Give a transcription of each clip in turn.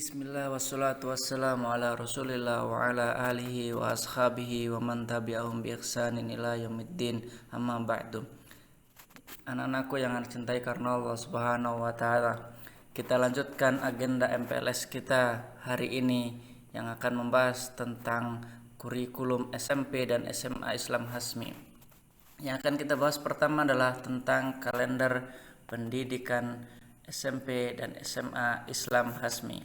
Bismillah wassalatu wassalamu ala rasulillah wa ala alihi wa ashabihi wa man tabi'ahum bi ihsanin ila yaumiddin, amma ba'du. Anak-anakku yang anda cintai karena Allah subhanahu wa ta'ala, kita lanjutkan agenda MPLS kita hari ini yang akan membahas tentang kurikulum SMP dan SMA Islam Hasmi. Yang akan kita bahas pertama adalah tentang kalender pendidikan SMP dan SMA Islam Hasmi.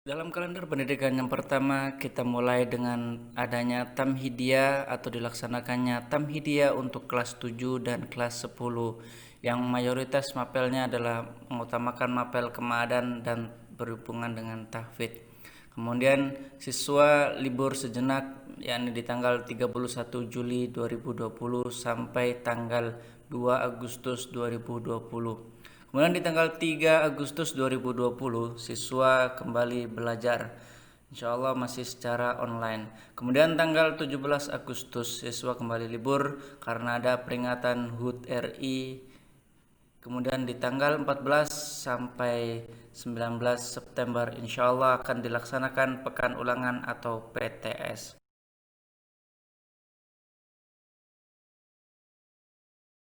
Dalam kalender pendidikan yang pertama, kita mulai dengan adanya tamhidiyah atau dilaksanakannya tamhidiyah untuk kelas 7 dan kelas 10 yang mayoritas mapelnya adalah mengutamakan mapel kemaadan dan berhubungan dengan tahfidz. Kemudian siswa libur sejenak, yakni di tanggal 31 Juli 2020 sampai tanggal 2 Agustus 2020. Kemudian di tanggal 3 Agustus 2020 siswa kembali belajar, insya Allah masih secara online. Kemudian tanggal 17 Agustus siswa kembali libur karena ada peringatan HUT RI. Kemudian di tanggal 14 sampai 19 September insya Allah akan dilaksanakan pekan ulangan atau PTS.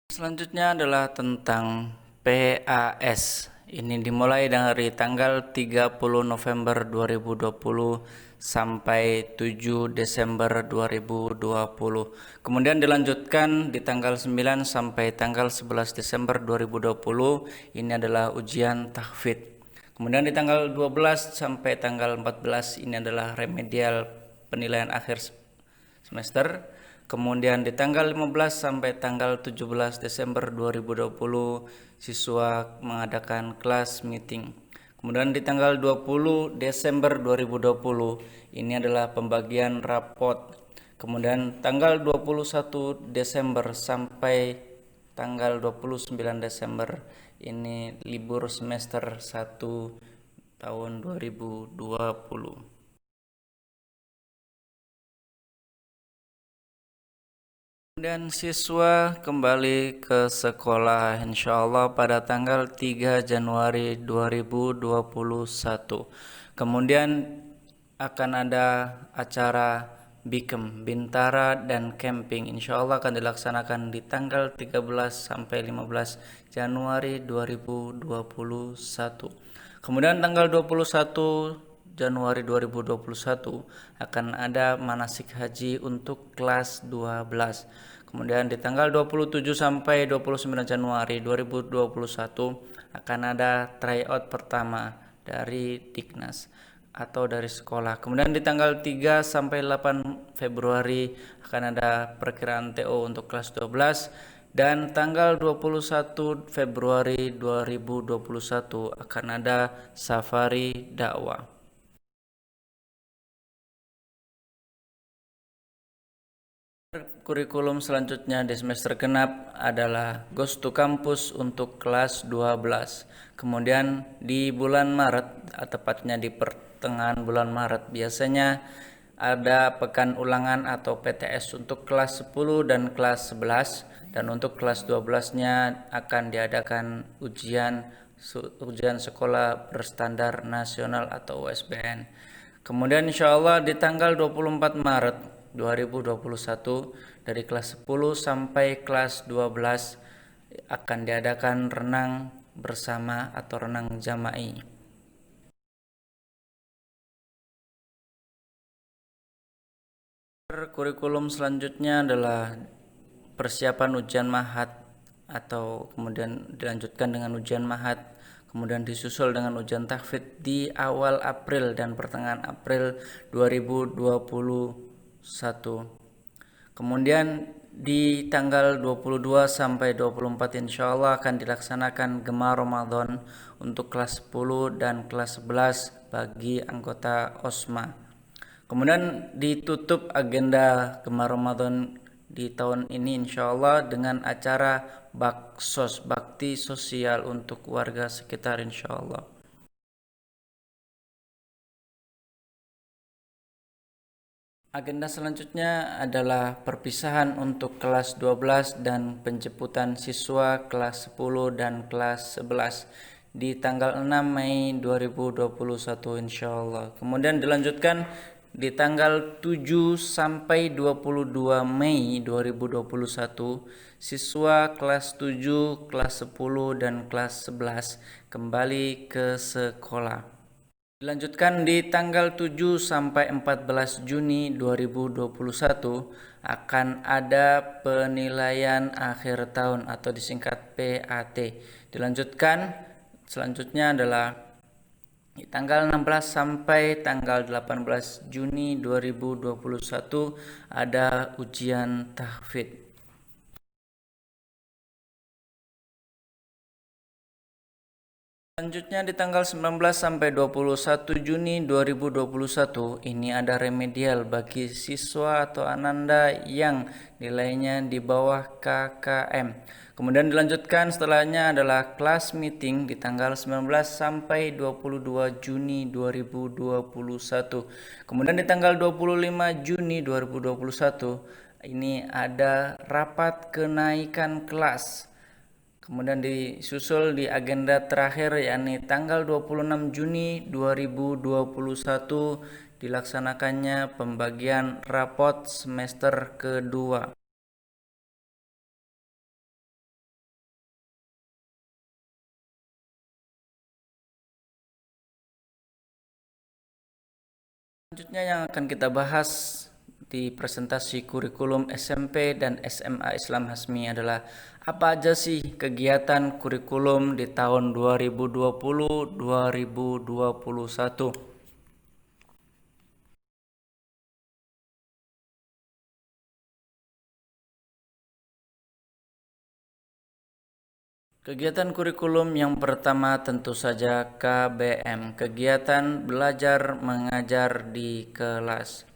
Selanjutnya adalah tentang PAS. Ini dimulai dari tanggal 30 November 2020 sampai 7 Desember 2020. Kemudian dilanjutkan di tanggal 9 sampai tanggal 11 Desember 2020. Ini adalah ujian tahfidz. Kemudian di tanggal 12 sampai tanggal 14 ini adalah remedial penilaian akhir semester. Kemudian di tanggal 15 sampai tanggal 17 Desember 2020 siswa mengadakan kelas meeting. Kemudian di tanggal 20 Desember 2020 ini adalah pembagian rapot. Kemudian tanggal 21 Desember sampai tanggal 29 Desember ini libur semester 1 tahun 2020. Dan siswa kembali ke sekolah insya Allah pada tanggal 3 Januari 2021. Kemudian akan ada acara Bikem, Bintara dan camping. Insya Allah akan dilaksanakan di tanggal 13 sampai 15 Januari 2021. Kemudian tanggal 21 Januari 2021 akan ada manasik haji untuk kelas 12. Kemudian di tanggal 27 sampai 29 Januari 2021 akan ada tryout pertama dari Diknas atau dari sekolah. Kemudian di tanggal 3 sampai 8 Februari akan ada perkiraan TO untuk kelas 12. Dan tanggal 21 Februari 2021 akan ada safari dakwah. Kurikulum selanjutnya di semester genap adalah Ghost to Campus untuk kelas 12. Kemudian di bulan Maret, tepatnya di pertengahan bulan Maret, biasanya ada pekan ulangan atau PTS untuk kelas 10 dan kelas 11. Dan untuk kelas 12-nya akan diadakan ujian sekolah berstandar nasional atau USBN. Kemudian insya Allah di tanggal 24 Maret 2021 dari kelas 10 sampai kelas 12 akan diadakan renang bersama atau renang jama'i. Kurikulum selanjutnya adalah persiapan ujian mahat atau kemudian dilanjutkan dengan ujian mahat, kemudian disusul dengan ujian tahfidz di awal April dan pertengahan April 2021. Kemudian di tanggal 22 sampai 24 insya Allah akan dilaksanakan Gema Ramadan untuk kelas 10 dan kelas 11 bagi anggota OSMA. Kemudian ditutup agenda Gema Ramadan di tahun ini insya Allah dengan acara Baksos, bakti sosial untuk warga sekitar insya Allah. Agenda selanjutnya adalah perpisahan untuk kelas 12 dan penjemputan siswa kelas 10 dan kelas 11 di tanggal 6 Mei 2021 insyaallah. Kemudian dilanjutkan di tanggal 7 sampai 22 Mei 2021 siswa kelas 7, kelas 10 dan kelas 11 kembali ke sekolah. Dilanjutkan di tanggal 7 sampai 14 Juni 2021 akan ada penilaian akhir tahun atau disingkat PAT. Dilanjutkan selanjutnya adalah di tanggal 16 sampai tanggal 18 Juni 2021 ada ujian tahfidz. Selanjutnya di tanggal 19 sampai 21 Juni 2021 ini ada remedial bagi siswa atau ananda yang nilainya di bawah KKM. Kemudian dilanjutkan setelahnya adalah kelas meeting di tanggal 19 sampai 22 Juni 2021. Kemudian di tanggal 25 Juni 2021 ini ada rapat kenaikan kelas. Kemudian disusul di agenda terakhir yakni tanggal 26 Juni 2021 dilaksanakannya pembagian rapot semester kedua. Selanjutnya yang akan kita bahas di presentasi kurikulum SMP dan SMA Islam Hasmi adalah apa aja sih kegiatan kurikulum di tahun 2020-2021. Kegiatan kurikulum yang pertama tentu saja KBM, kegiatan belajar mengajar di kelas.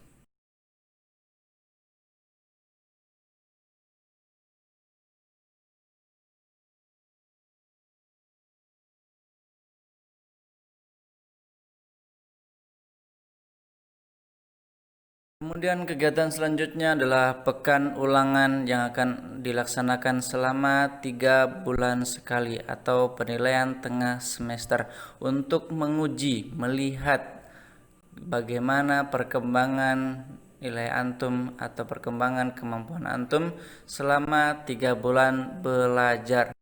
Kemudian kegiatan selanjutnya adalah pekan ulangan yang akan dilaksanakan selama 3 bulan sekali atau penilaian tengah semester untuk menguji, melihat bagaimana perkembangan nilai antum atau perkembangan kemampuan antum selama 3 bulan belajar.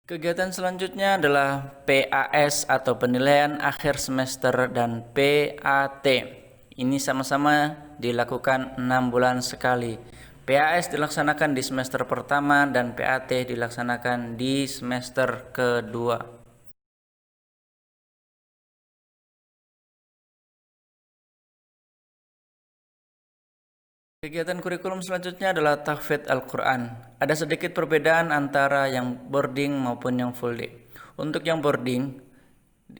Kegiatan selanjutnya adalah PAS atau penilaian akhir semester dan PAT. Ini sama-sama dilakukan 6 bulan sekali. PAS dilaksanakan di semester pertama dan PAT dilaksanakan di semester kedua. Kegiatan kurikulum selanjutnya adalah tahfidz Al-Quran. Ada sedikit perbedaan antara yang boarding maupun yang full day. Untuk yang boarding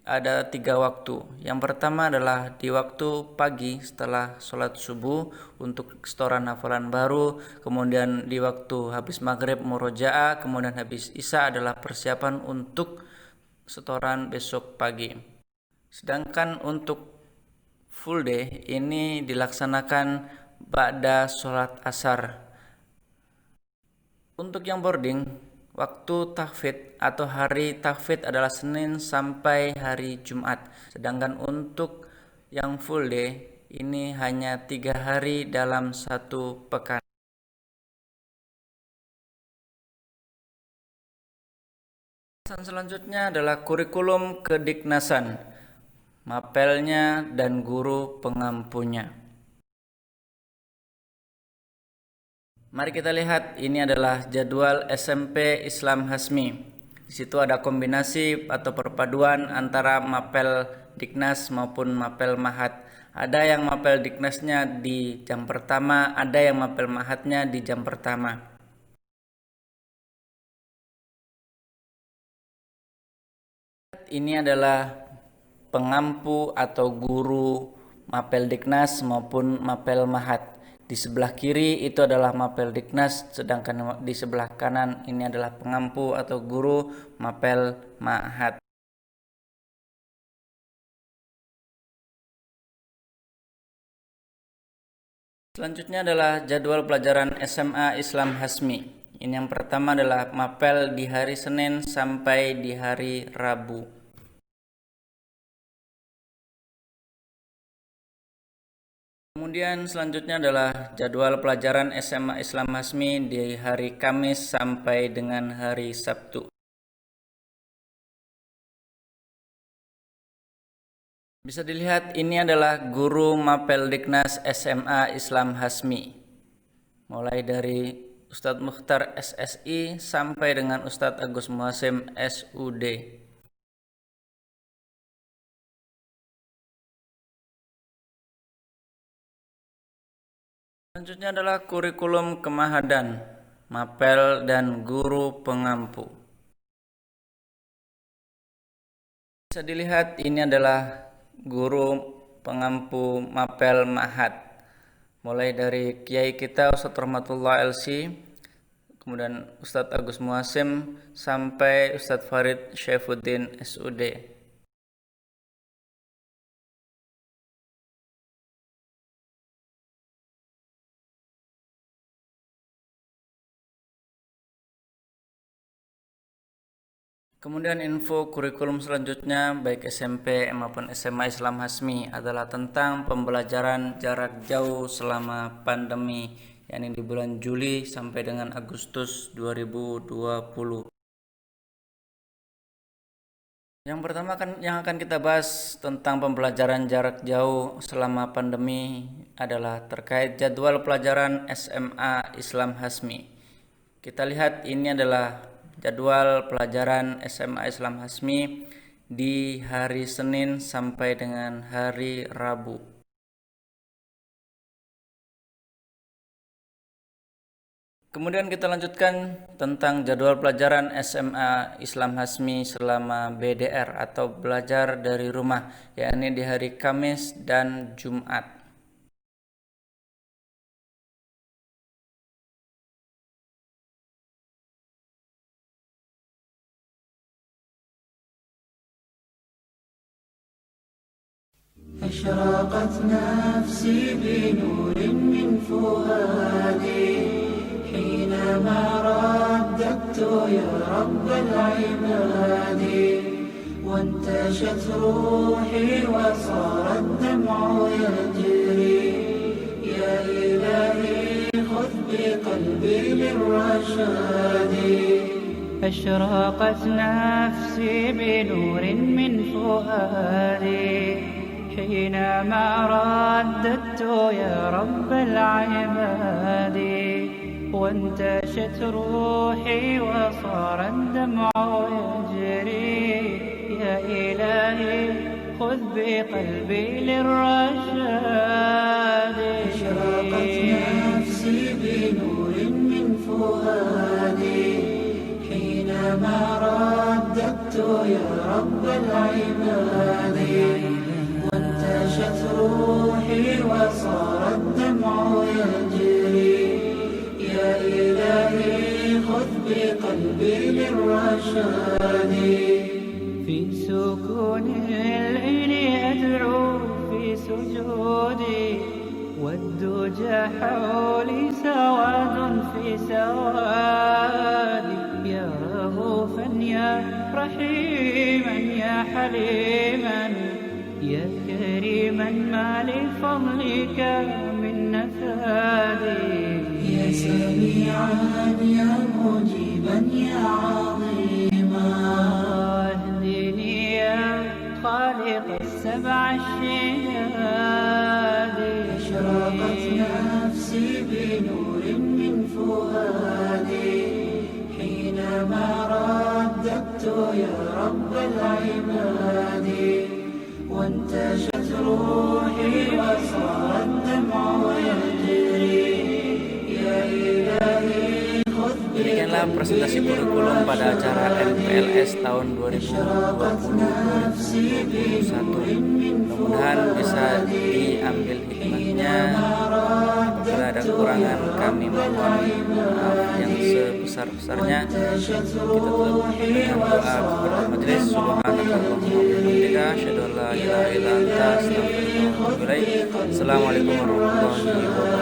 ada 3 waktu. Yang pertama adalah di waktu pagi setelah sholat subuh untuk setoran hafalan baru. Kemudian di waktu habis maghrib murojaah. Kemudian habis isya adalah persiapan untuk setoran besok pagi. Sedangkan untuk full day ini dilaksanakan ba'da sholat asar. Untuk yang boarding, waktu tahfidz atau hari tahfidz adalah Senin sampai hari Jumat. Sedangkan untuk yang full day ini hanya 3 hari dalam 1 pekan. Selanjutnya adalah kurikulum kediknasan, mapelnya dan guru pengampunya. Mari kita lihat, ini adalah jadwal SMP Islam Hasmi. Di situ ada kombinasi atau perpaduan antara mapel Diknas maupun mapel Mahat. Ada yang mapel Diknasnya di jam pertama, ada yang mapel Mahatnya di jam pertama. Ini adalah pengampu atau guru mapel Diknas maupun mapel Mahat. Di sebelah kiri itu adalah mapel Diknas, sedangkan di sebelah kanan ini adalah pengampu atau guru mapel Mahat. Selanjutnya adalah jadwal pelajaran SMA Islam Hasmi. Ini yang pertama adalah mapel di hari Senin sampai di hari Rabu. Kemudian selanjutnya adalah jadwal pelajaran SMA Islam Hasmi di hari Kamis sampai dengan hari Sabtu. Bisa dilihat ini adalah guru mapel Diknas SMA Islam Hasmi. Mulai dari Ustadz Mukhtar SSI sampai dengan Ustadz Agus Muasim SUD. Selanjutnya adalah kurikulum kemahadan, mapel dan guru pengampu. Bisa dilihat ini adalah guru pengampu mapel Ma'had. Mulai dari kiai kita Ustadz Rahmatullah LC, kemudian Ustadz Agus Muasim sampai Ustadz Farid Syaifuddin SUD. Kemudian info kurikulum selanjutnya baik SMP maupun SMA Islam Hasmi adalah tentang pembelajaran jarak jauh selama pandemi, yakni di bulan Juli sampai dengan Agustus 2020. Yang pertama yang akan kita bahas tentang pembelajaran jarak jauh selama pandemi adalah terkait jadwal pelajaran SMA Islam Hasmi. Kita lihat ini adalah jadwal pelajaran SMA Islam Hasmi di hari Senin sampai dengan hari Rabu. Kemudian kita lanjutkan tentang jadwal pelajaran SMA Islam Hasmi selama BDR atau belajar dari rumah, yakni di hari Kamis dan Jumat. أشرقت نفسي بنور من فؤادي حينما رددت يا رب العباد وانتشت روحي وصار الدمع يجري يا إلهي خذ بقلبي للرشاد أشرقت نفسي بنور من فؤادي حينما رددت يا رب العباد وانتشت روحي وصار الدمع يجري يا إلهي خذ بقلبي للرشاد أشرقت نفسي بنور من فؤادي حينما رددت يا رب العباد وانتشت روحي وصار الدمع يجري يا إلهي خذ بقلبي للرشاد في سكون الليل أدعو في سجودي والدجى حولي سواد في سوادي يا رؤوفا يا رحيما يا حليما يا كريما ما لفضلك من نفادي يا سميعا يا مجيبا يا عظيما اهدني يا خالق السبع الشداد أشرقت نفسي بنور من فؤادي حينما رددت يا رب العباد وانتشت روحي وصار الدمع يجري يا إلهي خذ Demikianlah presentasi kurikulum pada acara MPLS tahun 2020-2021. Mudah-mudahan bisa diambil hikmahnya. Apabila ada kekurangan kami mohon maaf yang sebesar-besarnya. Kita tutup dengan doa kepada majelis. Subhanakallahumma wa bihamdika asyhadu an la ilaha illa anta astaghfiruka wa atubu ilaik. Assalamualaikum warahmatullahi wabarakatuh.